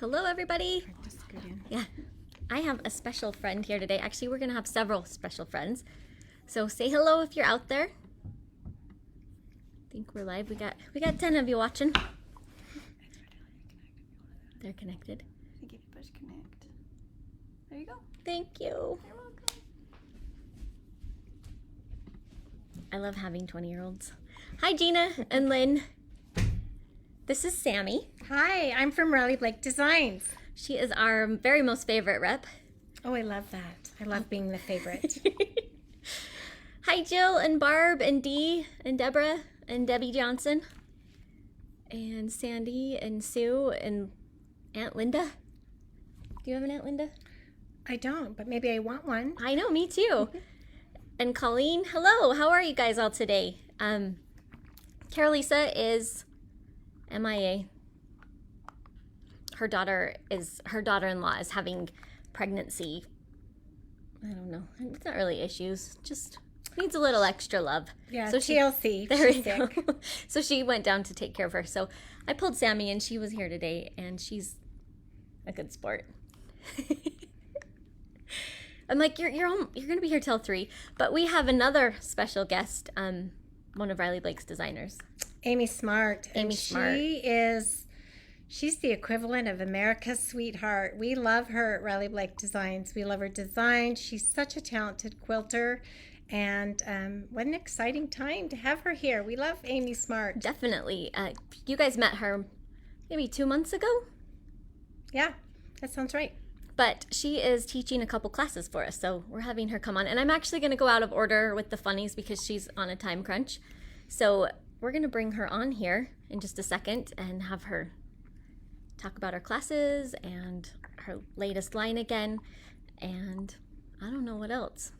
Hello, everybody. Just go in. Yeah, I have a special friend here today. Actually, we're gonna have several special friends. So say hello if you're out there. I think we're live. We got 10 of you watching. They're connected. I think if you push connect. There you go. Thank you. You're welcome. I love having 20-year-olds. Hi, Gina and Lynn. This is Sammy. Hi, I'm from Riley Blake Designs. She is our very most favorite rep. Oh, I love that. I love being the favorite. Hi, Jill and Barb and Dee and Deborah and Debbie Johnson and Sandy and Sue and Aunt Linda. Do you have an Aunt Linda? I don't, but maybe I want one. I know, me too. And Colleen, hello. How are you guys all today? Carolisa is MIA. Her daughter-in-law is having pregnancy. I don't know. It's not really issues. Just needs a little extra love. Yeah, so TLC. There we She's go. sick. So she went down to take care of her. So I pulled Sammy, and she was here today, and she's a good sport. I'm like, you're gonna be here till 3, but we have another special guest, one of Riley Blake's designers. Amy Smart. Amy Smart. She's the equivalent of America's sweetheart. We love her at Riley Blake Designs. We love her design. She's such a talented quilter. And what an exciting time to have her here. We love Amy Smart. Definitely. You guys met her maybe 2 months ago? Yeah, that sounds right. But she is teaching a couple classes for us, so we're having her come on. And I'm actually going to go out of order with the funnies because she's on a time crunch. So we're going to bring her on here in just a second and have her talk about her classes and her latest line again. And I don't know what else.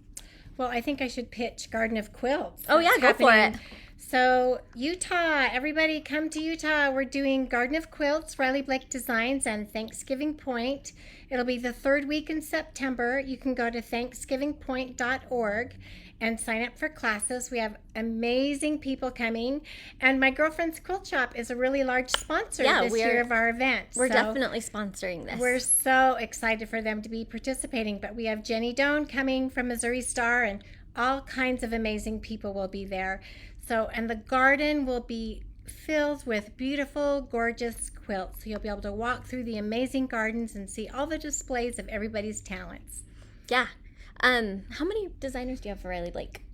Well, I think I should pitch Garden of Quilts. Oh, yeah, That's go for happening. it. So, Utah, everybody come to Utah. We're doing Garden of Quilts, Riley Blake Designs, and Thanksgiving Point. It'll be the 3rd week in September. You can go to thanksgivingpoint.org and sign up for classes. We have amazing people coming. And my girlfriend's quilt shop is a really large sponsor this year of our event. We're definitely sponsoring this. We're so excited for them to be participating. But we have Jenny Doan coming from Missouri Star, and all kinds of amazing people will be there. So, and the garden will be filled with beautiful, gorgeous quilts. So you'll be able to walk through the amazing gardens and see all the displays of everybody's talents. Yeah. How many designers do you have for Riley Blake?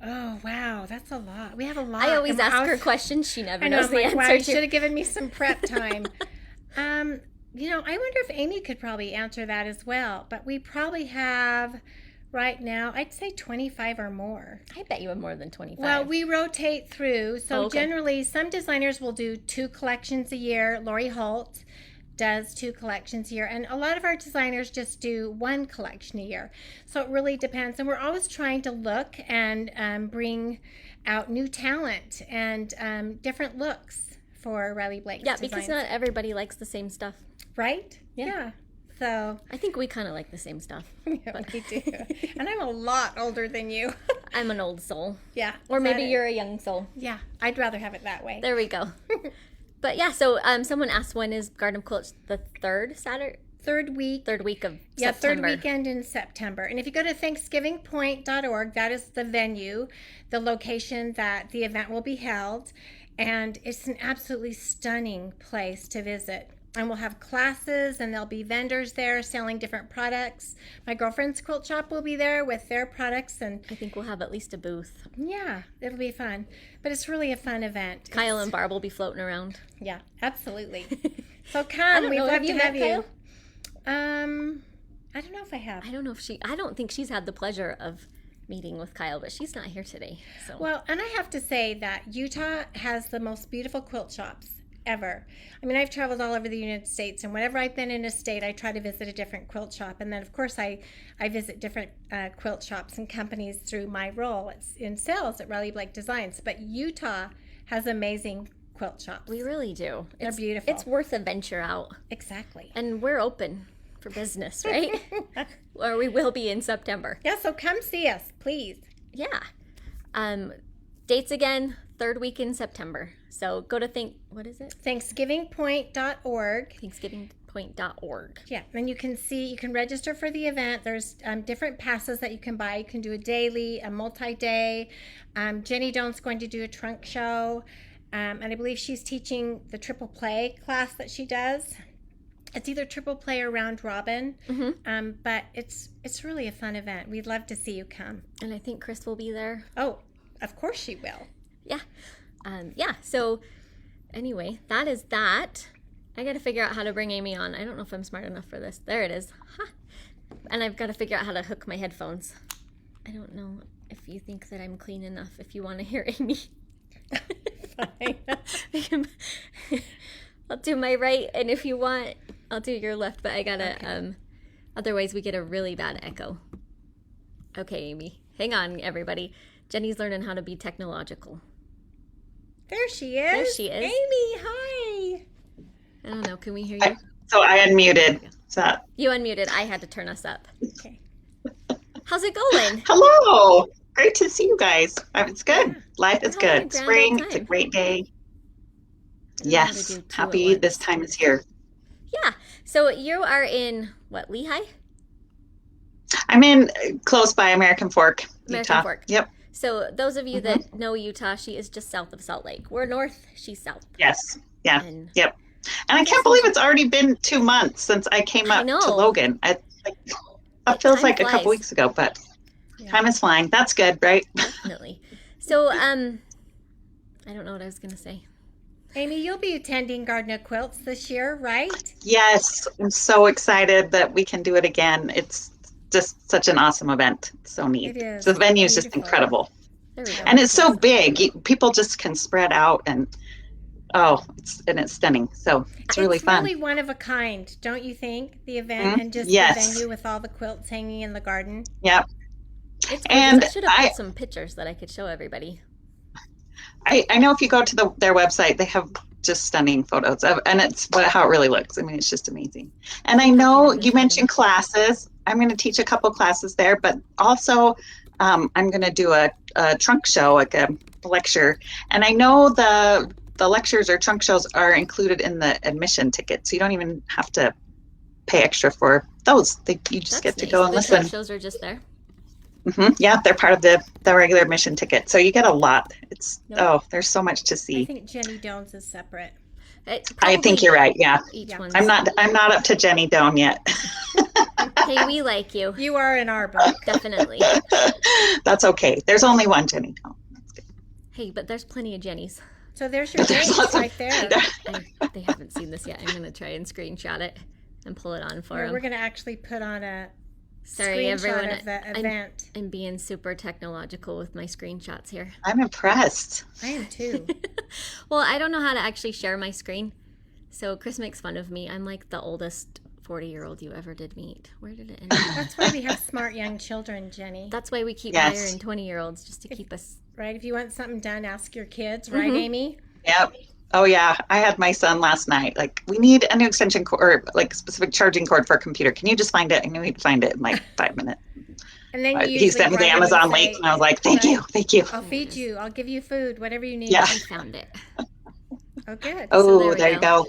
Oh, wow. That's a lot. We have a lot. I always ask her questions. She never I know, knows I'm the like, answer wow, you to. should have given me some prep time. I wonder if Amy could probably answer that as well. But we probably have... Right now, I'd say 25 or more. I bet you have more than 25. Well, we rotate through. So okay. Generally, some designers will do 2 collections a year. Lori Holt does 2 collections a year. And a lot of our designers just do 1 collection a year. So it really depends. And we're always trying to look and bring out new talent and different looks for Riley Blake's Yeah, designs. because not everybody likes the same stuff. Right? Yeah. So I think we kind of like the same stuff. yeah, we do. And I'm a lot older than you. I'm an old soul. Yeah. Or maybe but- you're a young soul. Yeah, I'd rather have it that way. There we go. But yeah, so someone asked, when is Garden of Quilts? The third Saturday? 3rd week. 3rd week of Yeah, September. 3rd weekend in September. And if you go to thanksgivingpoint.org, that is the venue, the location that the event will be held. And it's an absolutely stunning place to visit. And we'll have classes, and there'll be vendors there selling different products. My girlfriend's quilt shop will be there with their products. And I think we'll have at least a booth. yeah, it'll be fun. But it's really a fun event. Kyle and Barb will be floating around. Yeah, absolutely. So I come, don't we'd know, love have to you have met you. I don't know if I have. I don't know if I don't think she's had the pleasure of meeting with Kyle, but she's not here today. So Well, and I have to say that Utah has the most beautiful quilt shops ever. I mean, I've traveled all over the United States, and whenever I've been in a state, I try to visit a different quilt shop. And then, of course, I visit different quilt shops and companies through my role in sales at Riley Blake Designs. But Utah has amazing quilt shops. we really do. They're It's beautiful. It's worth a venture out. Exactly. And we're open for business, right? Or we will be in September. Yeah, so come see us, please. Yeah. Dates again, third week in September. So go to what is it? ThanksgivingPoint.org. ThanksgivingPoint.org. Yeah, and you can register for the event. There's different passes that you can buy. You can do a daily, a multi-day. Jenny Doan's going to do a trunk show. And I believe she's teaching the triple play class that she does. It's either triple play or round robin, but it's really a fun event. We'd love to see you come. And I think Chris will be there. Oh, of course she will. Yeah. So anyway, that is that. I got to figure out how to bring Amy on. I don't know if I'm smart enough for this. There it is. Ha. And I've got to figure out how to hook my headphones. I don't know if you think that I'm clean enough if you want to hear Amy. Fine. I'll do my right, and if you want, I'll do your left, but I gotta, okay. Otherwise we get a really bad echo. Okay, Amy. Hang on, everybody. Jenny's learning how to be technological. There she is. There she is. Amy, hi. I don't know. Can we hear you? So I unmuted. So. You unmuted. I had to turn us up. Okay. How's it going? Hello. Great to see you guys. It's good. Yeah. Life is good. Spring. It's a great day. Yes. Happy this time is here. Yeah. So you are in, what, Lehigh? I'm in close by American Fork, Utah. Fork. Yep. So those of you that know Utah, she is just south of Salt Lake. We're north, she's south. Yes. Yeah. Yep. And I can't believe it's already been 2 months since I came up to Logan. It feels like a couple weeks ago, but time is flying. That's good, right? Definitely. So, I don't know what I was going to say. Amy, you'll be attending Garden of Quilts this year, right? Yes. I'm so excited that we can do it again. It's just such an awesome event. It's so neat. It is. The venue is just incredible. And it's so big. People just can spread out and it's stunning. So it's really fun. It's really one of a kind, don't you think? The event and just the venue with all the quilts hanging in the garden. Yep. And I should have put some pictures that I could show everybody. I know if you go to their website, they have just stunning photos of, and it's how it really looks. I mean, it's just amazing. And I know you mentioned classes. I'm going to teach a couple classes there, but also I'm going to do a trunk show, like a lecture. And I know the lectures or trunk shows are included in the admission ticket, so you don't even have to pay extra for those. You just get to go and listen. The trunk shows are just there. Yeah, they're part of the regular admission ticket, so you get a lot. There's so much to see. I think Jenny Doan's is separate. I think you're right. Yeah, I'm not up to Jenny Doan yet. Hey, we like you. You are in our book, definitely. That's okay. There's only one Jenny Doan. That's good. Hey, but there's plenty of Jennies. So there's your dates right there. They haven't seen this yet. I'm going to try and screenshot it and pull it on for them. We're going to actually put on a Sorry, everyone. Of the event. I'm being super technological with my screenshots here. I'm impressed. I am too. Well, I don't know how to actually share my screen. So Chris makes fun of me. I'm like the oldest 40-year-old you ever did meet. Where did it end? That's why we have smart young children, Jenny. That's why we keep hiring 20-year-olds just to keep us. Right. If you want something done, ask your kids. Right, Amy? Yep. Oh, yeah. I had my son last night. Like, we need a new extension cord or like specific charging cord for a computer. Can you just find it? I knew he'd find it in like 5 minutes. And then he sent me the Amazon link, and I was like, thank you. I'll feed you. I'll give you food, whatever you need. Yeah. I found it. Oh, good. Oh, so there you go.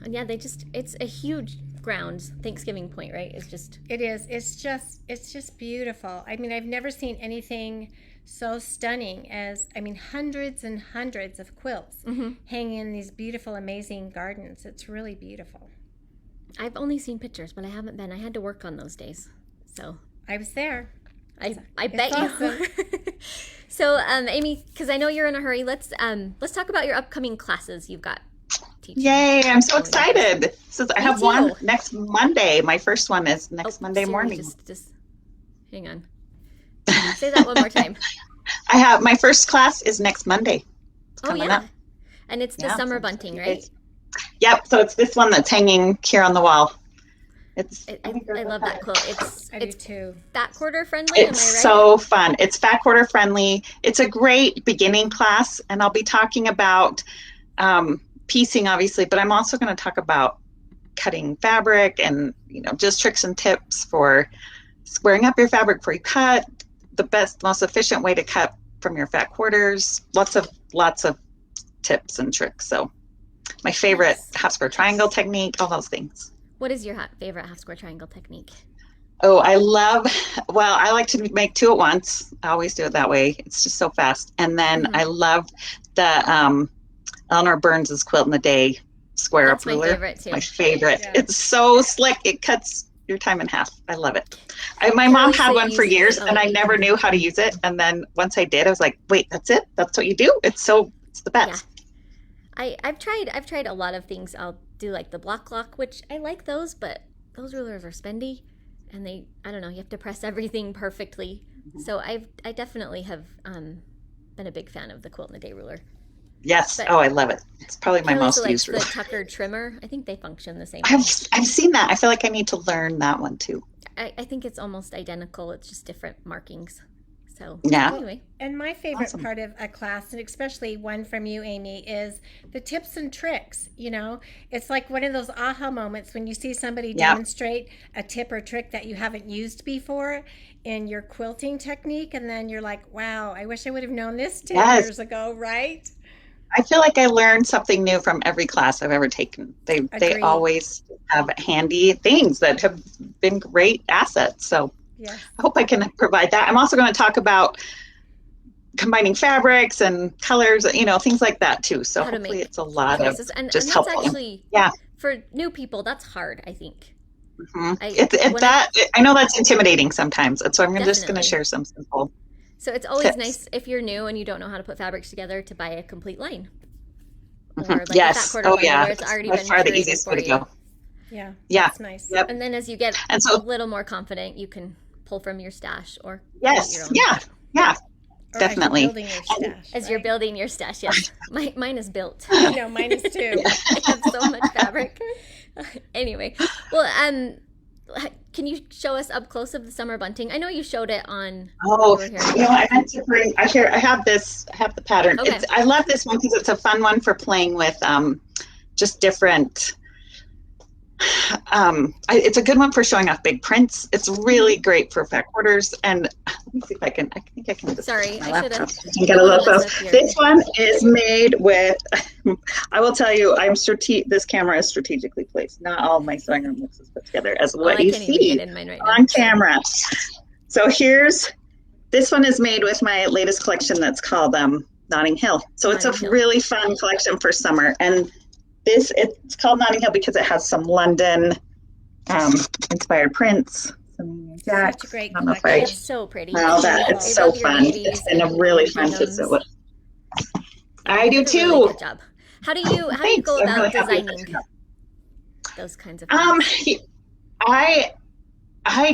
And yeah, it's a huge grounds. Thanksgiving Point, right? It is. It's just beautiful. I mean, I've never seen anything so stunning hundreds and hundreds of quilts hanging in these beautiful, amazing gardens. It's really beautiful. I've only seen pictures, but I haven't been. I had to work on those days. So I was there. I bet awesome. You. So, Amy, because I know you're in a hurry, let's talk about your upcoming classes you've got teaching. Yay! I'm so excited. So I have one next Monday. My first one is next Monday morning. Just hang on. Say that one more time. I have my first class is next Monday. Up. And it's the summer bunting, right? Yep. So it's this one that's hanging here on the wall. I love that quilt. I do too. Fat quarter friendly. It's so fun. It's fat quarter friendly. It's a great beginning class, and I'll be talking about piecing, obviously, but I'm also going to talk about cutting fabric and just tricks and tips for squaring up your fabric before you cut. The best, most efficient way to cut from your fat quarters. Lots of tips and tricks. So my favorite half square triangle technique, all those things. What is your favorite half square triangle technique? Oh, I like to make 2 at once. I always do it that way. It's just so fast. And then I love the Eleanor Burns's Quilt in the Day square up ruler. That's my favorite too. My favorite. Yeah. It's so slick. It cuts your time in half. I love it. My mom had one for years and I never knew how to use it. And then once I did, I was like, wait, that's it? That's what you do? It's the best. Yeah. I've tried a lot of things. I'll do like the block lock, which I like those, but those rulers are spendy and I don't know, you have to press everything perfectly. So I definitely have been a big fan of the Quilt in the Day ruler. Yes. But I love it. It's probably my most used ruler. The Tucker trimmer. I think they function the same way. I've seen that. I feel like I need to learn that one too. I think it's almost identical. It's just different markings. So anyway. And my favorite part of a class, and especially one from you, Amy, is the tips and tricks. You know, it's like one of those aha moments when you see somebody demonstrate a tip or trick that you haven't used before in your quilting technique. And then you're like, wow, I wish I would have known this 10 years ago, right? I feel like I learned something new from every class I've ever taken. They always have handy things that have been great assets. So I hope I can provide that. I'm also going to talk about combining fabrics and colors, things like that too. So hopefully it's a lot of just helpful. And that's actually, for new people, that's hard, I think. Mm-hmm. I know that's intimidating sometimes. So I'm just going to share some simple So it's always nice if you're new and you don't know how to put fabrics together to buy a complete line. Or like that quarter where it's already been far the easiest way to go. Yeah. That's nice. Yep. And then as you get a little more confident, you can pull from your stash or yes. Your own yeah. Definitely. As you're building your stash, yes. Mine is built. Mine is too. I have so much fabric. Anyway, well, can you show us up close of the summer bunting? I know you showed it on. I meant to bring. I have the pattern. Okay. I love this one because it's a fun one for playing with just different. It's a good one for showing off big prints. It's really great for fat quarters. And let me see if I can. I think I can. Sorry, I should have. This one is made with. I will tell you, this camera is strategically placed. Not all of my sewing room looks is put together as what you see on camera. So this one is made with my latest collection that's called Notting Hill. So it's a really fun collection for summer. And it's called Notting Hill because it has some London inspired prints. Such a great collection. It's so pretty. It's so fun. It's been a really fun to sit with. I do too. Really good job. How do you go about designing those kinds of things? I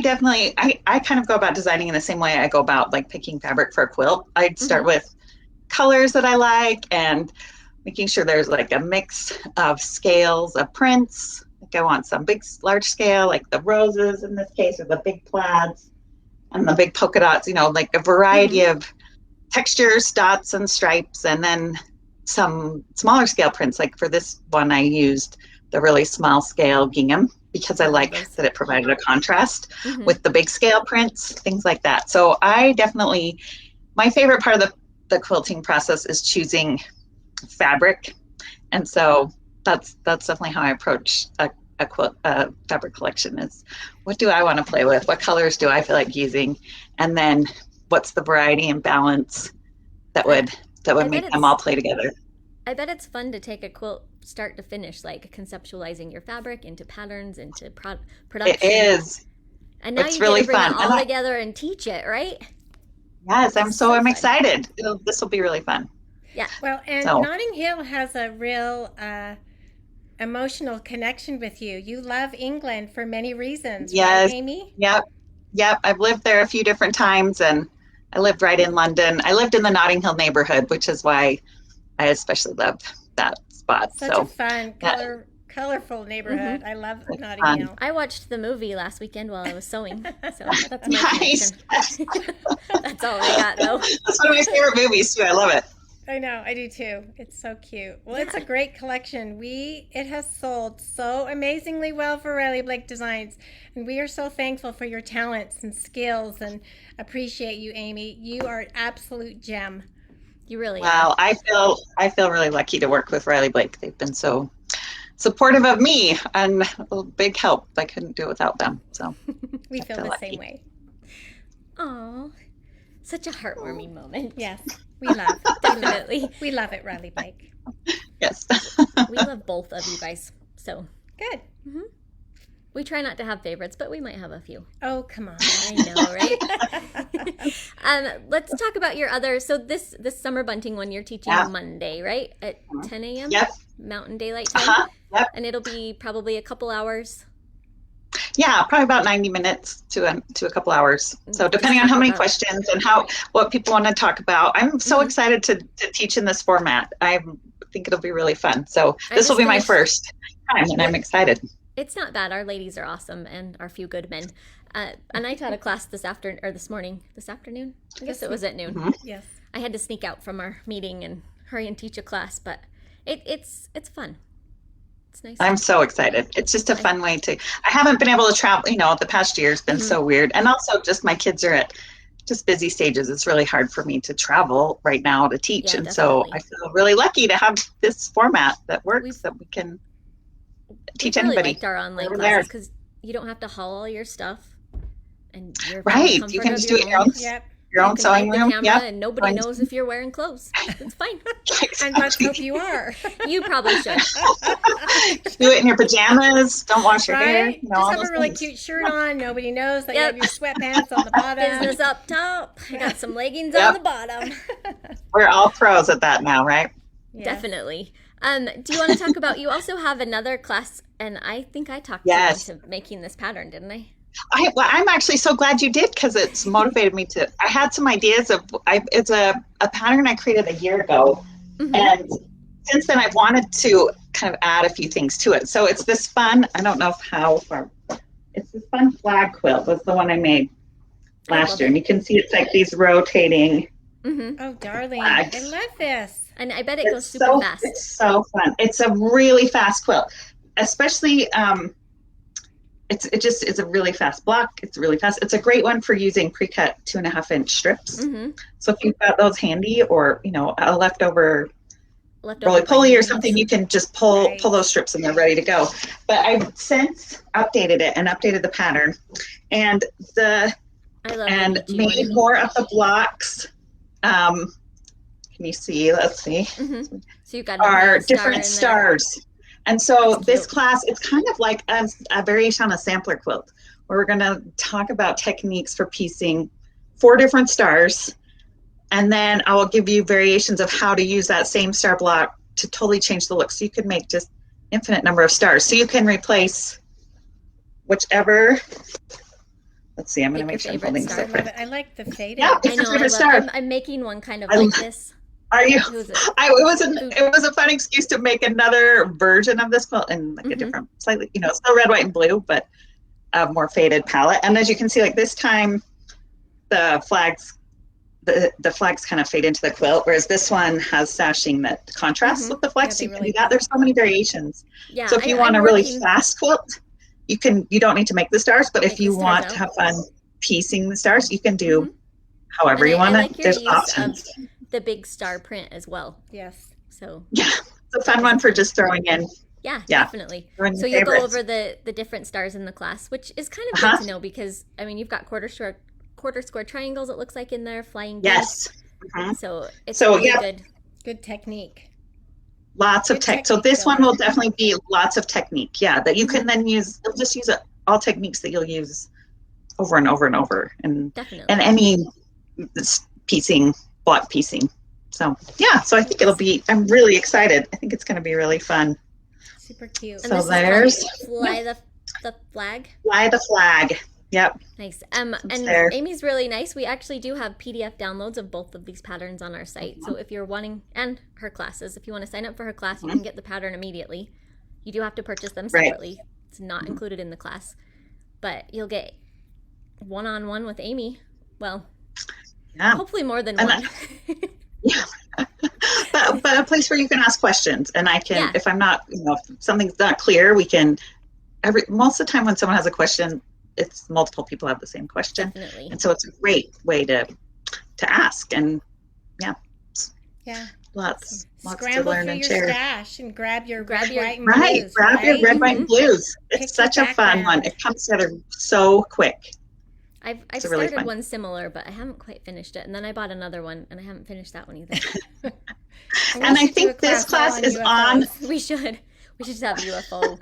definitely I kind of go about designing in the same way I go about like picking fabric for a quilt. I'd start with colors that I like and making sure there's like a mix of scales of prints. Like I want some large scale, like the roses in this case, or the big plaids and the big polka dots, like a variety of textures, dots and stripes, and then some smaller scale prints. Like for this one, I used the really small scale gingham because I like that it provided a contrast with the big scale prints, things like that. So my favorite part of the quilting process is choosing fabric. And so that's definitely how I approach a fabric collection is what do I want to play with? What colors do I feel like using? And then what's the variety and balance that would make them all play together? I bet it's fun to take a quilt start to finish, like conceptualizing your fabric into patterns, into production. It is. And now you really bring it all together and teach it, right? Yes, I'm excited. This will be really fun. Yeah. Well, and Notting Hill has a real emotional connection with you. You love England for many reasons, right, Amy? Yep. I've lived there a few different times, and I lived right in London. I lived in the Notting Hill neighborhood, which is why I especially loved that spot. Such a fun, colorful neighborhood. I love Notting Hill. I watched the movie last weekend while I was sewing, so that's my connection. That's all I got, though. That's one of my favorite movies too. I love it. I know, I do too. It's so cute. Well, it's a great collection. It has sold so amazingly well for Riley Blake Designs, and we are so thankful for your talents and skills and appreciate you, Amy. You are an absolute gem. You really Wow, I feel really lucky to work with Riley Blake. They've been so supportive of me and a big help. I couldn't do it without them. So We feel the lucky. same way. are. Aw, such a heartwarming moment. Yes, we love. Definitely. We love it, Riley Blake. Yes. We love both of you guys. So Good. we try not to have favorites, but we might have a few. Oh, come on. I know, right? Let's talk about your other. So this summer bunting one, you're teaching Monday, right? At 10 a.m. Yep. Mountain Daylight Time. Yep. And it'll be probably a couple hours. Yeah, probably about 90 minutes to a couple hours. So depending on how many questions and what people want to talk about. I'm so excited to teach in this format. I think it'll be really fun. So this will be my first time, and I'm excited. It's not bad. Our ladies are awesome and our few good men. And I taught a class this afternoon. I guess it was at noon. Yes. I had to sneak out from our meeting and hurry and teach a class, but it's fun. It's nice. I'm so excited. It's just a fun way I haven't been able to travel, the past year has been so weird. And also just my kids are at just busy stages. It's really hard for me to travel right now to teach. Yeah, and so I feel really lucky to have this format that works, that we can teach really anybody. Liked our online classes because you don't have to haul all your stuff. And you're right. You can just do it in your own. Yep. Your own sewing room, and nobody knows if you're wearing clothes. It's fine. Exactly. And let's hope you are. You probably should. Do it in your pajamas. Don't wash your hair. Right? Just have a really cute shirt on. Nobody knows that you have your sweatpants on the bottom. Business up top. I got some leggings on the bottom. We're all pros at that now, right? Yes. Definitely. Do you want to talk about? You also have another class, and I think I talked you into making this pattern, didn't I? I'm actually so glad you did because it's motivated me to. I had some ideas it's a pattern I created a year ago, and since then I've wanted to kind of add a few things to it. So it's this fun. I don't know how far. It's this fun flag quilt. That's the one I made last year, and you can see it's like these rotating. Oh, darling, flags. I love this, and I bet it goes super fast. It's so fun. It's a really fast quilt, especially. It's a really fast block. It's really fast. It's a great one for using pre-cut 2.5-inch strips. So if you've got those handy, or a leftover roly-poly or something, you can just pull those strips and they're ready to go. But I've since updated it and updated the pattern, and made more of the blocks. Can you see? Let's see. So you've got our different stars. And so this class, it's kind of like a variation on a sampler quilt, where we're going to talk about techniques for piecing 4 different stars. And then I will give you variations of how to use that same star block to totally change the look. So you can make just infinite number of stars. So you can replace whichever. Let's see, I'm going to make sure I'm holding separate. I like the faded. Yeah, it's your favorite star. I'm making one kind of like this. Are you? It was a fun excuse to make another version of this quilt in like a different, slightly, still red, white, and blue, but a more faded palette. And as you can see, like this time, the flags kind of fade into the quilt, whereas this one has sashing that contrasts with the flags. So you can do that. There's so many variations. Yeah, so if you want a really fast quilt, you don't need to make the stars. But if you want to have fun piecing the stars, you can do however you want to. There's options. The big star print as well. Yes. So it's a fun one for just throwing in. Yeah, definitely. So you'll go over the different stars in the class, which is kind of good to know because you've got quarter square triangles. It looks like in there, flying geese. Yes. So it's really good technique. Lots of tech. So this one will definitely be lots of technique. Yeah, that you can then use. You'll just use all techniques that you'll use over and over and over, and any piecing. Block piecing. So so I think I'm really excited. I think it's going to be really fun. Super cute. So there's fly the flag. Fly the flag. Yep. Nice. And Amy's really nice. We actually do have PDF downloads of both of these patterns on our site. So if you're wanting, and her classes, if you want to sign up for her class, you can get the pattern immediately. You do have to purchase them separately. It's not included in the class, but you'll get one-on-one with Amy. Well. Yeah. Hopefully more than one. a place where you can ask questions, and I can, Yeah. if I'm not, if something's not clear, we can. Most of the time when someone has a question, it's multiple people have the same question, Definitely. and so it's a great way to ask, and yeah, lots to Scramble learn through and your share. stash and grab your red, your- white, and Right, blues. grab your red, white, and blues. Pick It's your such a fun one. background. It comes together so quick. I've It's really started fun. one similar, but I haven't quite finished it. And then I bought another one, and I haven't finished that one either. And I think this class is on. We should just have UFO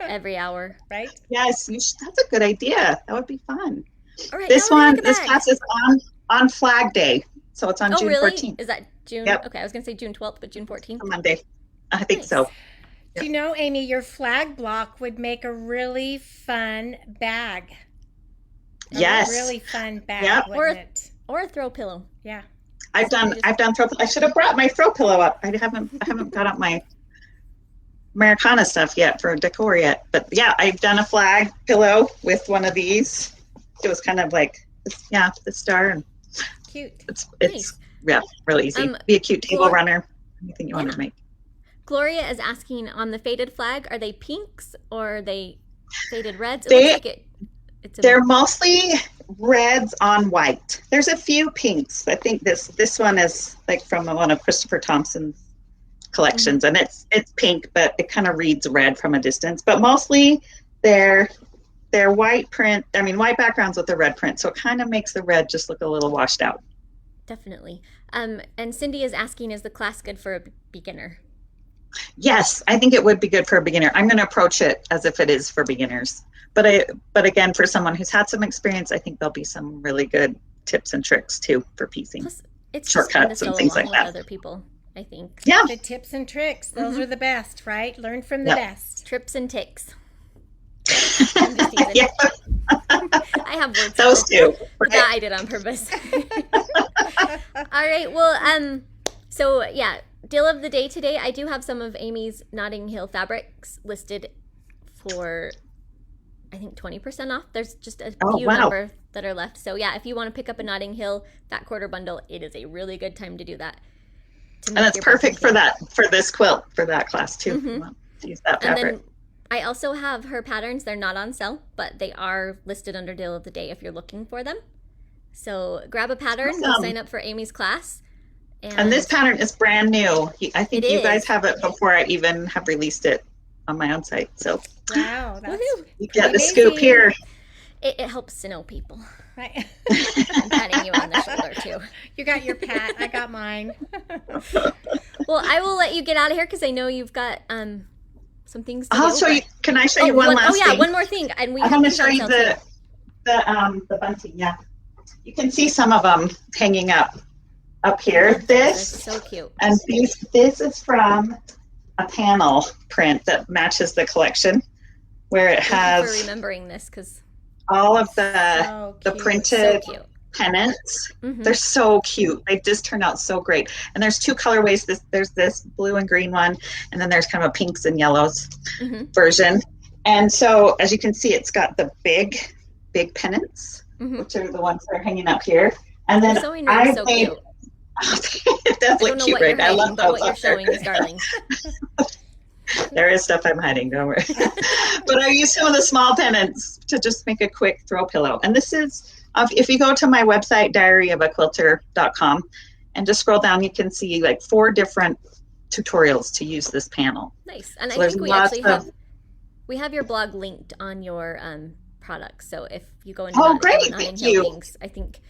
every hour. Right? Yes, that's a good idea. That would be fun. All right, This now we're gonna one, make a this bag. class is on Flag Day, so it's on Oh, June really? 14th. Is that June? Yep. Okay, I was gonna say June 12th, but June 14th. On Monday. I think Nice. so. Do you know, Amy, your flag block would make a really fun bag. Yes. A really fun bag, Yep. wouldn't it? Or a throw pillow. Yeah. I've done throw. I should have brought my throw pillow up. I haven't got up my Americana stuff yet for decor yet. But yeah, I've done a flag pillow with one of these. It was kind of like the star, and Cute. it's Nice. really easy. Be a cute table runner. Anything you want to make. Gloria is asking, on the faded flag, are they pinks or are they faded reds? It They- looks like They're mostly reds on white. There's a few pinks. I think this one is like from one of Christopher Thompson's collections, and it's pink, but it kind of reads red from a distance. But mostly they're white print. I mean, white backgrounds with the red print, so it kind of makes the red just look a little washed out. Definitely. And Cindy is asking, is the class good for a beginner? Yes, I think it would be good for a beginner. I'm going to approach it as if it is for beginners. But again, for someone who's had some experience, I think there'll be some really good tips and tricks too for piecing. Plus, it's Shortcuts just fun and to things sew like along with that. other people, I think. Yeah. The tips and tricks, those are the best, right? Learn from the Yep. best. Trips and ticks. I'm just teasing. Yeah, I have words. those two. That I did on purpose. All right. Well, so yeah, deal of the day today. I do have some of Amy's Notting Hill fabrics listed for, I think, 20% off. There's just a few number that are left. So yeah, if you want to pick up a Notting Hill fat quarter bundle, it is a really good time to do that. And it's perfect for this quilt, for that class too. Mm-hmm. You want to use that fabric. And then I also have her patterns. They're not on sale, but they are listed under deal of the day if you're looking for them. So grab a pattern, Awesome. sign up for Amy's class. And this pattern is brand new. I think It you guys is. have it before I even have released it on my own site. So Wow, that's Woohoo. you get the amazing. scoop here. It helps to know people. right. I'm patting you on the shoulder too. You got your pat, I got mine. Well, I will let you get out of here because I know you've got some things to I'll do. show you. Can I show you one last thing? Oh yeah, one more thing. And we I have want to these show on you sale, too. the bunting. Yeah, you can see some of them hanging up here. That's This so cute. and this is from a panel print that matches the collection, where it Thank you for has remembering this because all of the So cute. so printed cute. pennants. Mhm. They're so cute. They just turn out so great. And there's two colorways. There's this blue and green one, and then there's kind of a pinks and yellows Mhm. version. And so as you can see, it's got the big pennants, Mhm. which are the ones that are hanging up here. And then Your sewing room is so made cute. it does I don't look know cute, what you're right? I hiding, love but what those you're up there. showing is darling. There is stuff I'm hiding, don't worry. But I use some of the small pennants to just make a quick throw pillow. And this is, if you go to my website, diaryofaquilter.com, and just scroll down, you can see like 4 different tutorials to use this panel. Nice. And So I there's think we lots actually of- we have your blog linked on your products. So if you go into Great, Notting thank Hill you. Things, I think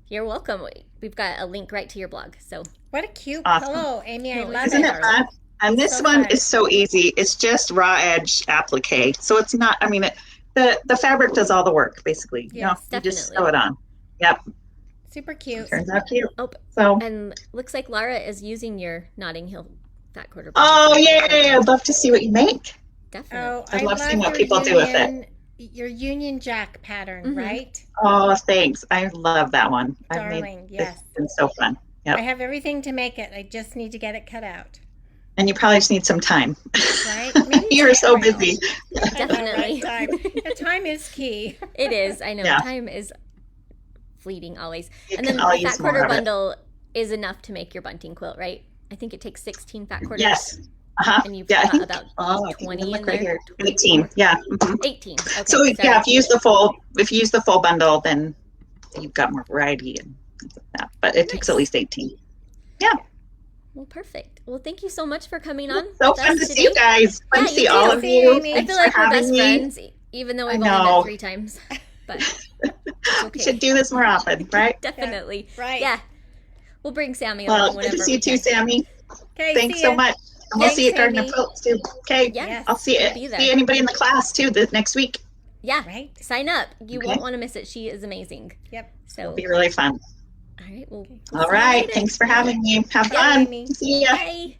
you're welcome. We've got a link right to your blog. So What a cute Awesome. pillow, Amy. I No, love Isn't it. it fun? And this So one fun. is so easy. It's just raw edge applique. So it's not, I mean, the fabric does all the work, basically. Yes, you just definitely. sew it on. Yep, Super cute. turns out cute. oh, So, and looks like Lara is using your Notting Hill fat quarter. oh bundle. yay, I'd love to see what you make. Definitely. Oh, I I love seeing what your people do with it. Union- Your Union Jack pattern, Mhm. right? Oh, thanks. I love that one. Darling, yes. It's been so fun. Yep. I have everything to make it. I just need to get it cut out. And you probably just need some time. Right? Maybe You're so tomorrow. busy. Definitely. Time. The time is key. It is. I know. Yeah. Time is fleeting always. You And can then all the use fat more quarter of it. bundle is enough to make your bunting quilt, right? I think it takes 16 fat quarters. Yes. Uh-huh. And you've Yeah, I got think, about I 20 can look in right there. here. 18. Yeah. Mhm. 18. Okay. So sorry. yeah, if you use the full bundle, then you've got more variety and things like that. But it takes at Nice. least 18. Yeah. Well, perfect. Well, thank you so much for coming on So with fun us to see today. you guys. Fun Yeah, to you see all too. of See you. you, Amy. I Thanks feel like for we're having best me. friends, even though we've I only met know. 3 times. But it's We okay. should do this more often, right? Definitely. Yeah, right. Yeah. We'll bring Sammy Well, along it's good to whenever see we you too, can. Sammy. Okay, Thanks see so ya. much. And we'll Thanks, see you at Garden of Amy. Quilts too. Okay. Yeah. Yes. I'll see We'll be there. see anybody in the class too next week. Yeah. Right. Sign up. You Okay. won't want to miss it. She is amazing. Yep. So, It'll be really fun. all right. We'll All see you right. later. Thanks for having me. Have Bye, fun. Amy. See ya. Bye.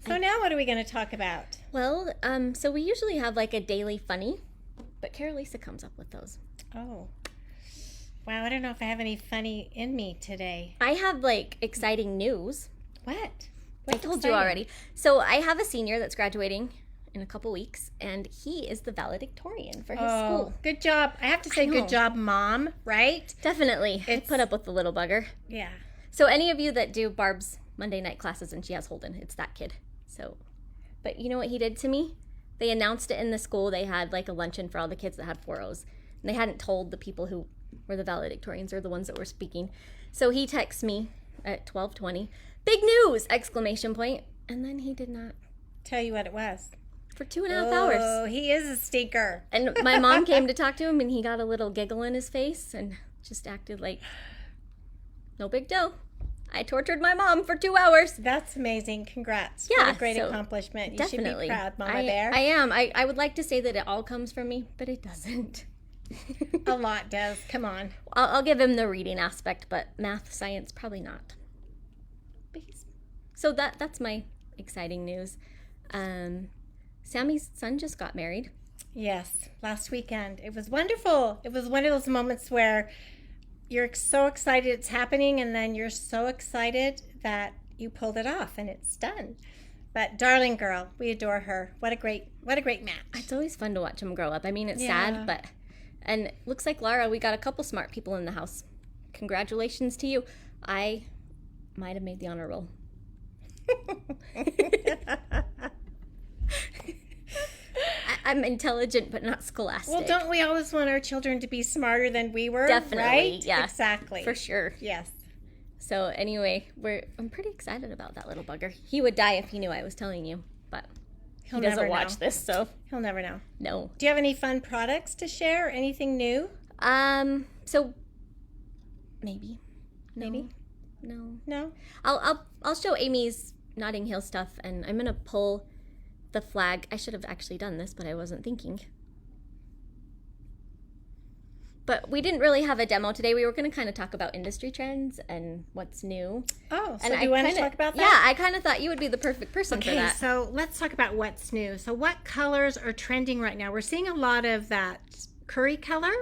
So now what are we going to talk about? Well, so we usually have like a daily funny, but Carolisa comes up with those. Oh. Wow, I don't know if I have any funny in me today. I have like exciting news. What? I What's told you exciting? already. So I have a senior that's graduating in a couple weeks, and he is the valedictorian for his school. Good job. I have to say, know. good job, Mom, right? Definitely. I It's- put up with the little bugger. Yeah. So any of you that do Barb's Monday night classes and she has Holden, it's that kid. So, but you know what he did to me? They announced it in the school. They had like a luncheon for all the kids that had 4.0s. And they hadn't told the people who were the valedictorians or the ones that were speaking. So he texts me at 12:20, "Big news!" exclamation point. And then he did not Tell you what it was. for 2.5 hours. Oh, he is a stinker. And my mom came to talk to him, and he got a little giggle in his face and just acted like no big deal. I tortured my mom for 2 hours. That's amazing. Congrats. Yeah, What a great so accomplishment. You Definitely. should be proud, Mama I Bear. am. I would like to say that it all comes from me, but it doesn't. A lot does. Come on. I'll give him the reading aspect, but math, science, probably not. So that's my exciting news. Sammy's son just got married. Yes, last weekend. It was wonderful. It was one of those moments where you're so excited it's happening, and then you're so excited that you pulled it off and it's done. But darling girl, we adore her. What a great match. It's always fun to watch him grow up. I mean, it's Yeah. sad, but and looks like Lara, we got a couple smart people in the house. Congratulations to you. I might have made the honor roll. I'm intelligent, but not scholastic. Well, don't we always want our children to be smarter than we were? Definitely, right? yeah. Exactly. For sure. Yes. So anyway, I'm pretty excited about that little bugger. He would die if he knew I was telling you, but He'll he doesn't never watch know. this, so He'll never know. no. Do you have any fun products to share? Anything new? So maybe. No. Maybe? No. No? I'll show Amy's Notting Hill stuff, and I'm gonna pull the flag. I should have actually done this, but I wasn't thinking. But we didn't really have a demo today. We were going to kind of talk about industry trends and what's new. Oh, so And do you want to talk about that? Yeah, I kind of thought you would be the perfect person for Okay, that. so let's talk about what's new. So what colors are trending right now? We're seeing a lot of that curry color.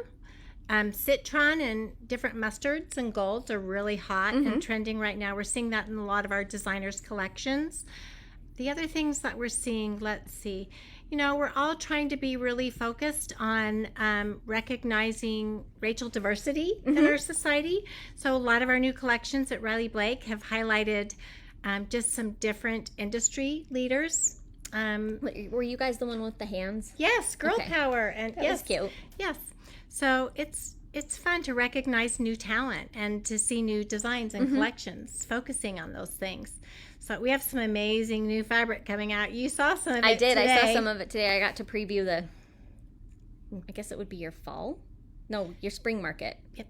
Citron and different mustards and golds are really hot and trending right now. We're seeing that in a lot of our designers' collections. The other things that we're seeing, let's see. We're all trying to be really focused on recognizing racial diversity in our society. So a lot of our new collections at Riley Blake have highlighted just some different industry leaders. Were you guys the one with the hands? Yes, girl Okay. power, and That yes, was cute. yes. So it's fun to recognize new talent and to see new designs and collections, focusing on those things. So we have some amazing new fabric coming out. You saw some of it I did. today. I saw some of it today. I got to preview I guess it would be your fall? No, your spring market. Yep.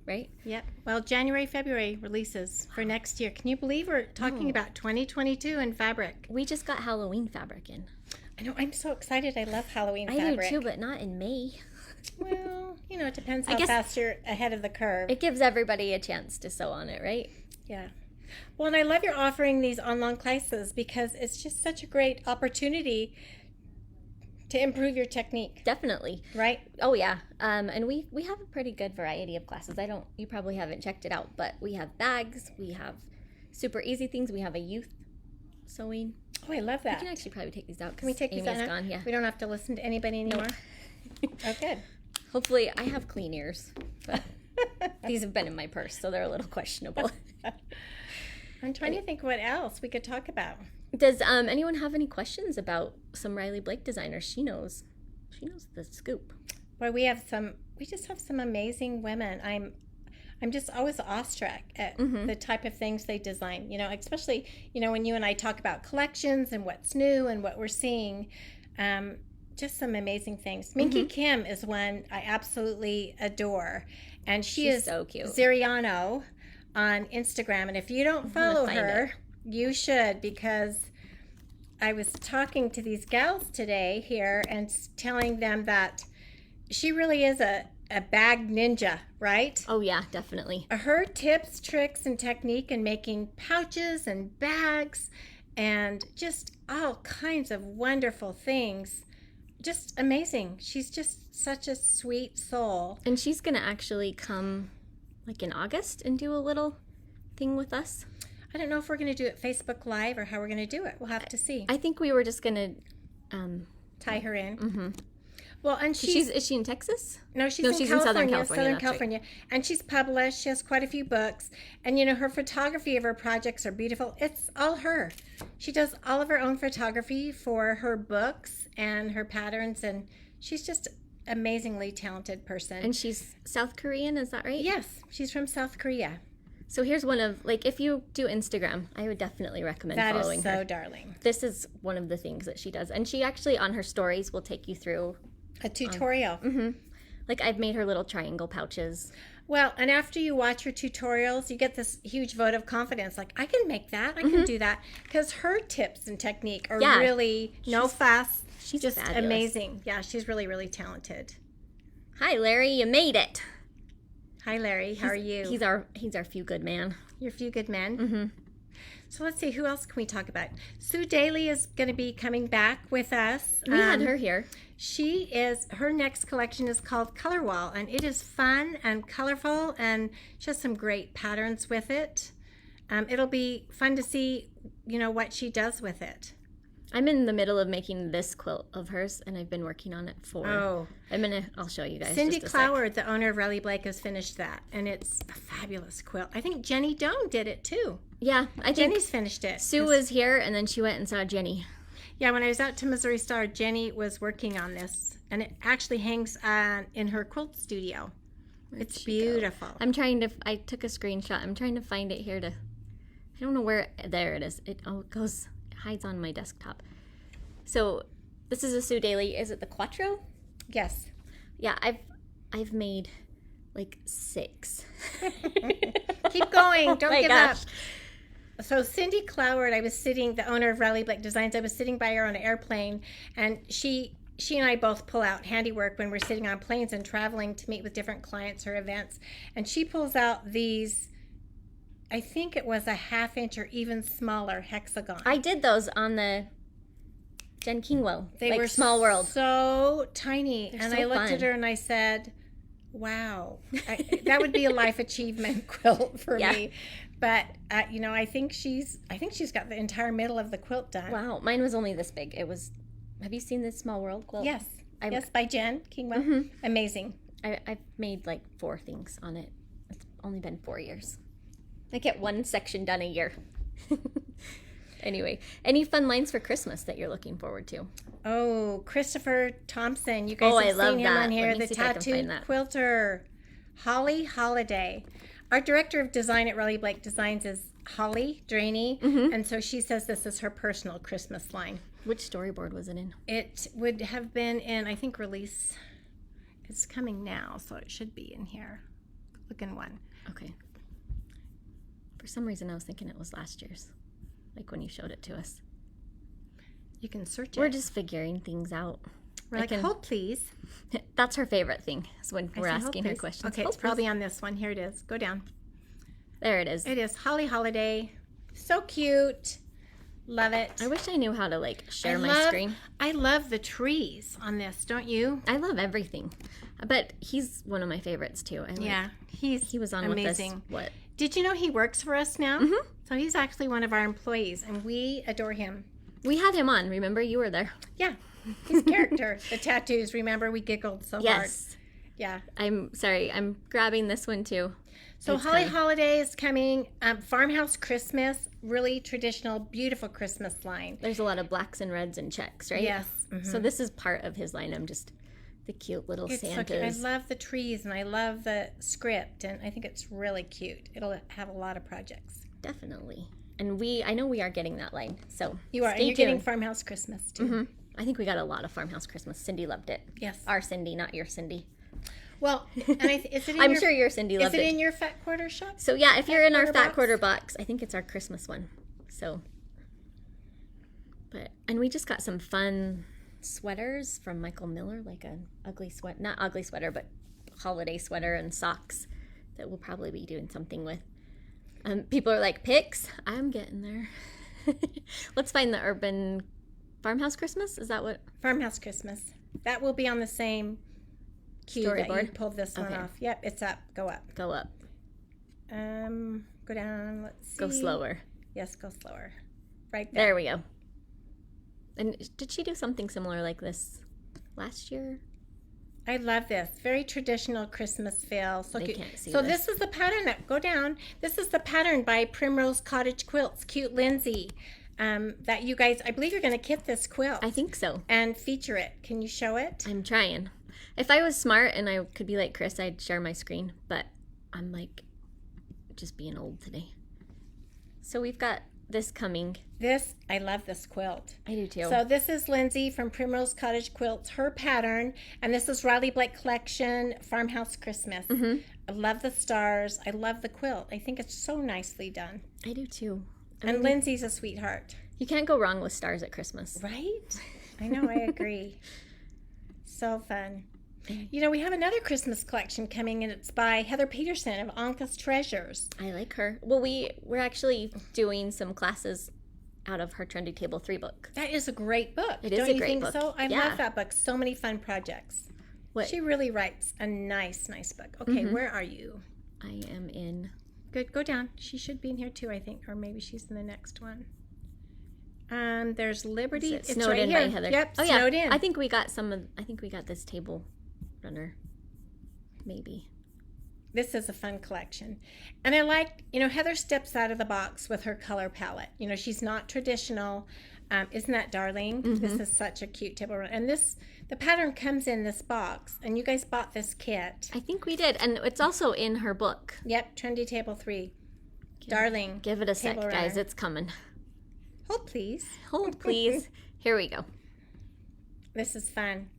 Right? Yep. Well, January, February releases for next year. Can you believe we're talking about 2022 in fabric? We just got Halloween fabric in. I know. I'm so excited. I love Halloween I fabric. do too, but not in May. Well, it depends I how guess- fast you're ahead of the curve. It gives everybody a chance to sew on it, right? Yeah. Well, and I love your offering these online classes because it's just such a great opportunity to improve your technique, Definitely. right? Oh yeah. And we have a pretty good variety of classes. You probably haven't checked it out, but we have bags, we have super easy things, we have a youth sewing. Oh, I love We that. can actually probably take these out Can we because take Amy's these out? gone. Yeah. We don't have to listen to anybody anymore. Oh, good. Hopefully, I have clean ears, but these have been in my purse, so they're a little questionable. I'm trying to think what else we could talk about. Does anyone have any questions about some Riley Blake designers? She knows the scoop. Boy, we just have some amazing women. I'm just always awestruck at the type of things they design, especially, when you and I talk about collections and what's new and what we're seeing. Just some amazing things. Minky Kim is one I absolutely adore. And she's so cute. Ziriano on Instagram. And if you don't follow her, you should, because I was talking to these gals today here and telling them that she really is a bag ninja, right? Oh, yeah, definitely. Her tips, tricks, and technique in making pouches and bags and just all kinds of wonderful things. Just amazing. She's just such a sweet soul. And she's going to actually come like in August and do a little thing with us. I don't know if we're going to do it Facebook Live or how we're going to do it. We'll have to see. I think we were just going to tie her in. Well, and is she in Texas? No, she's in Southern California. Right. And she's published. She has quite a few books. And, her photography of her projects are beautiful. It's all her. She does all of her own photography for her books and her patterns. And she's just amazingly talented person. And she's South Korean, is that right? Yes, she's from South Korea. So here's one of, if you do Instagram, I would definitely recommend following her. That is so darling. This is one of the things that she does. And she actually, on her stories, will take you through a tutorial. I've made her little triangle pouches. Well, and after you watch her tutorials, you get this huge vote of confidence. Like, I can make that. I can do that. Because her tips and technique are really no fuss. She's just fabulous. Amazing. Yeah, she's really, really talented. Hi, Larry. You made it. Hi, Larry. How are you? He's our feel good man. Your few good men. So let's see, who else can we talk about? Sue Daly is going to be coming back with us. We had her here. Her next collection is called Color Wall, and it is fun and colorful, and she has some great patterns with it. It'll be fun to see, what she does with it. I'm in the middle of making this quilt of hers, and I've been working on it for. Oh, I'll show you guys. Cindy Cloward, the owner of Riley Blake, has finished that, and it's a fabulous quilt. I think Jenny Doan did it too. Yeah, I think Jenny's finished it. Sue was here, and then she went and saw Jenny. Yeah, when I was out to Missouri Star, Jenny was working on this, and it actually hangs in her quilt studio. It's beautiful. I took a screenshot. I'm trying to find it here I don't know where. There it is. It hides on my desktop. So this is a Sue Daly. Is it the Quattro? Yes. Yeah, I've made 6. Keep going. Don't give up. Gosh. So Cindy Cloward, the owner of Riley Blake Designs, I was sitting by her on an airplane, and she and I both pull out handiwork when we're sitting on planes and traveling to meet with different clients or events. And she pulls out these, I think it was a 1/2 inch or even smaller hexagon. I did those on the Jen Kingwell. They were Small World. So tiny. They're and so I looked fun. at her and I said, wow, that would be a life achievement quilt for me. But I think she's got the entire middle of the quilt done. Wow, mine was only this big. Have you seen this Small World quilt? Yes. Yes, by Jen Kingwell. Amazing. I've made 4 things on it. It's only been 4 years. I get 1 section done a year. Anyway, any fun lines for Christmas that you're looking forward to? Oh, Christopher Thompson. You guys have seen him on here. The tattooed quilter. Holly Holiday. Our director of design at Riley Blake Designs is Holly Draney. And so she says this is her personal Christmas line. Which storyboard was it in? It would have been in, I think, release. It's coming now, so it should be in here. Look in one. Okay. For some reason, I was thinking it was last year's. When you showed it to us. You can search it. We're just figuring things out. We're hold please. That's her favorite thing, is when we're asking her questions. Okay, it's probably on this one. Here it is. Go down. There it is. It is Holly Holiday. So cute. Love it. I wish I knew how to share my screen. I love the trees on this, don't you? I love everything. But he's one of my favorites too. He was on amazing. With us. What? Did you know he works for us now? So he's actually one of our employees, and we adore him. We had him on. Remember, you were there. Yeah, his character, the tattoos. Remember, we giggled so hard. Yeah. I'm sorry. I'm grabbing this one too. So It's Holly fun. Holiday is coming. Farmhouse Christmas, really traditional, beautiful Christmas line. There's a lot of blacks and reds and checks, right? Yes. So this is part of his line. I'm just the cute little It's so Santas. cute. I love the trees and I love the script, and I think it's really cute. It'll have a lot of projects. Definitely. And I know we are getting that line. So You are, and stay you're getting tuned. Farmhouse Christmas too. I think we got a lot of Farmhouse Christmas. Cindy loved it. Yes. Our Cindy, not your Cindy. Well, and is it in I'm your, sure your Cindy is loved it it. in your Fat Quarter shop? So yeah, if you're in our quarter fat box? quarter box, I think it's our Christmas one. So, and we just got some fun sweaters from Michael Miller, like an ugly sweat, not ugly sweater, but holiday sweater and socks that we'll probably be doing something with. People are like, pics? I'm getting there. Let's find the urban farmhouse Christmas. Is that what? Farmhouse Christmas. That will be on the same cue that you Storyboard? pulled this one Okay. off. Yep, it's up. Go up. Go up. Go down. Let's see. Go slower. Yes, go slower. Right there. There we go. And did she do something similar like this last year? I love this. Very traditional Christmas feel. So They cute. can't see So this. this is the pattern that go down. This is the pattern by Primrose Cottage Quilts. Cute Lindsay. That you guys, I believe you're going to kit this quilt I think so. and feature it. Can you show it? I'm trying. If I was smart and I could be like Chris, I'd share my screen, but I'm like just being old today. So we've got this coming. This, I love this quilt. I do too. So this is Lindsay from Primrose Cottage Quilts, her pattern, and this is Riley Blake Collection Farmhouse Christmas. I love the stars. I love the quilt. I think it's so nicely done. I do too. And Lindsay's a sweetheart. You can't go wrong with stars at Christmas. Right? I know, I agree. So fun. You know, we have another Christmas collection coming, and it's by Heather Peterson of Anka's Treasures. I like her. Well, we're actually doing some classes out of her Trendy Table 3 book. That is a great book. It is Don't a you great think book. so? I Yeah. love that book. So many fun projects. What? She really writes a nice book. Okay, where are you? I am in. Good. Go down. She should be in here too, I think, or maybe she's in the next one. There's Liberty. It's It's snowed right in here. by Heather. Yep, Oh yeah. snowed in. I think we got this table runner. Maybe. This is a fun collection. And I like, Heather steps out of the box with her color palette. She's not traditional. Isn't that darling? This is such a cute table runner. And the pattern comes in this box. And you guys bought this kit. I think we did, and it's also in her book. Yep, Trendy Table 3. Darling. Give it a sec, table guys. runner. It's coming. Hold, please. Hold, please. Here we go. This is fun.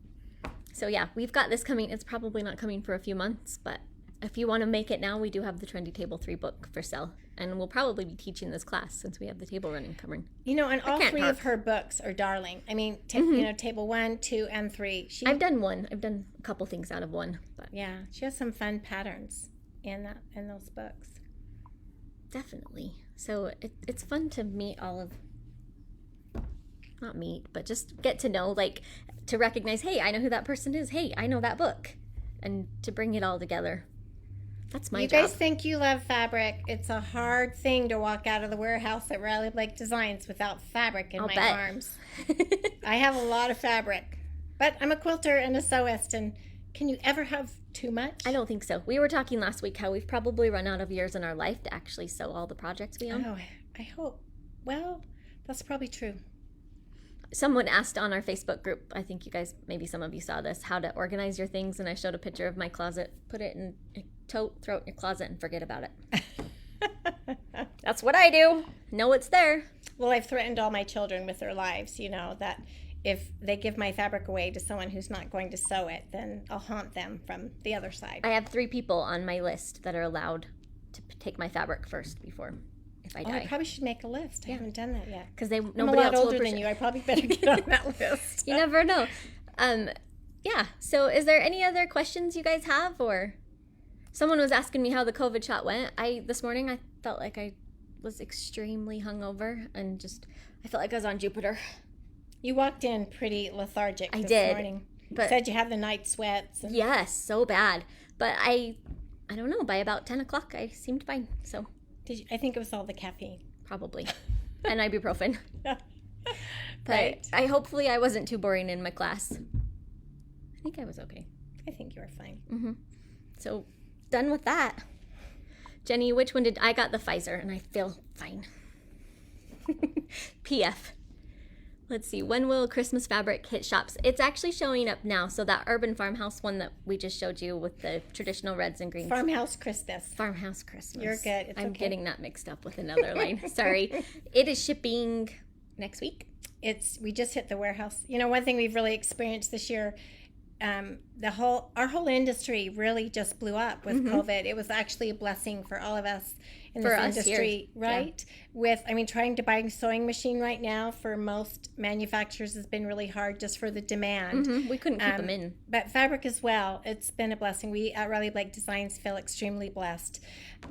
So yeah, we've got this coming. It's probably not coming for a few months, but if you want to make it now, we do have the Trendy Table 3 book for sale. And we'll probably be teaching this class since we have the table running coming. And all can't three talk. of her books are darling. I mean, Table 1, 2, and 3. I've done one. I've done a couple things out of one, but Yeah, she has some fun patterns in those books. definitely. So it's fun to meet all of, not meet, but just get to know, like to recognize, hey, I know who that person is. Hey, I know that book. And to bring it all together. That's my You job. guys think you love fabric. It's a hard thing to walk out of the warehouse at Riley Blake Designs without fabric in I'll my bet. arms. I have a lot of fabric. But I'm a quilter and a sewist, and can you ever have too much? I don't think so. We were talking last week how we've probably run out of years in our life to actually sew all the projects we own. Oh, I hope. Well, that's probably true. Someone asked on our Facebook group, I think you guys, maybe some of you saw this, how to organize your things, and I showed a picture of my closet. Put it in a tote, throw it in your closet, and forget about it. That's what I do. Know it's there. Well, I've threatened all my children with their lives, that if they give my fabric away to someone who's not going to sew it, then I'll haunt them from the other side. I have 3 people on my list that are allowed to take my fabric first before if I Oh, I die. probably should make a list. I haven't done that yet. Because I'm a nobody lot else will older than appreciate. you. I probably better get on that list. You never know. Yeah. So is there any other questions you guys have, or someone was asking me how the COVID shot went. This morning I felt like I was extremely hungover and I felt like I was on Jupiter. You walked in pretty lethargic I this did, morning. but- Said you had the night sweats. And Yes, so bad. But I don't know, by about 10 o'clock I seemed fine. So I think it was all the caffeine. probably. And ibuprofen. But Right. hopefully I wasn't too boring in my class. I think I was okay. I think you were fine. Mm-hmm. So, done with that. Jenny, which one did I got? The Pfizer, and I feel fine. PF. Let's see. When will Christmas fabric hit shops? It's actually showing up now. So that Urban Farmhouse one that we just showed you with the traditional reds and greens. Farmhouse Christmas. Farmhouse Christmas. You're good. It's I'm okay. getting that mixed up with another line. Sorry. It is shipping next week. We just hit the warehouse. You know, one thing we've really experienced this year, our whole industry really just blew up with COVID. It was actually a blessing for all of us in this industry, right? Yeah. Trying to buy a sewing machine right now for most manufacturers has been really hard just for the demand. We couldn't keep them in. But fabric as well, it's been a blessing. We at Riley Blake Designs feel extremely blessed.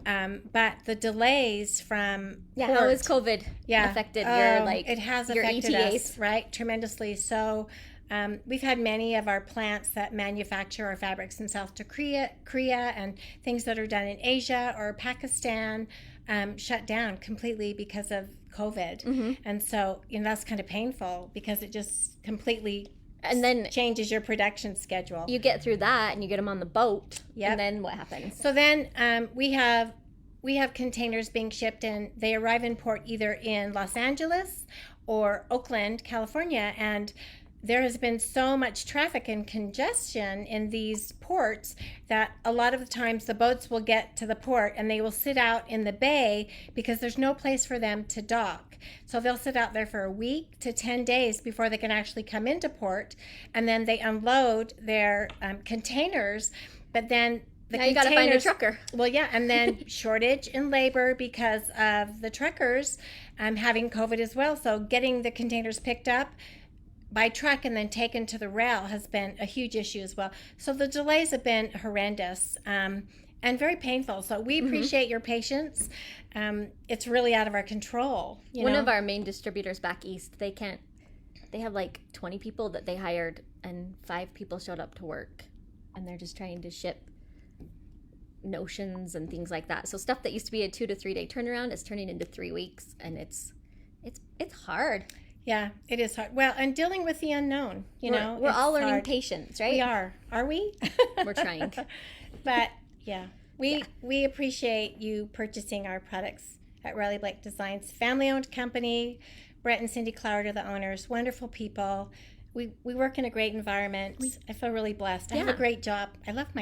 But the delays from how has COVID affected it has your affected ETAs? us, right? Tremendously. So we've had many of our plants that manufacture our fabrics in South Korea and things that are done in Asia or Pakistan shut down completely because of COVID. And so, that's kind of painful because it just completely and then changes your production schedule. You get through that and you get them on the boat. And then what happens? So then we have containers being shipped and they arrive in port either in Los Angeles or Oakland, California, and there has been so much traffic and congestion in these ports that a lot of the times the boats will get to the port and they will sit out in the bay because there's no place for them to dock. So they'll sit out there for a week to 10 days before they can actually come into port, and then they unload their containers, but then now you got to find a trucker. Well, yeah, and then shortage in labor because of the truckers having COVID as well. So getting the containers picked up by truck and then taken to the rail has been a huge issue as well. So the delays have been horrendous and very painful. So we appreciate your patience. It's really out of our control. One of our main distributors back east, they have like 20 people that they hired and 5 people showed up to work, and they're just trying to ship notions and things like that. So stuff that used to be a 2 to 3 day turnaround is turning into 3 weeks, and it's hard. Yeah, it is hard. Well, and dealing with the unknown, we're all learning patience, right? We are. Are we? We're trying. But yeah, we appreciate you purchasing our products at Riley Blake Designs, family-owned company. Brett and Cindy Cloward are the owners. Wonderful people. We work in a great environment. I feel really blessed. I have a great job. I love my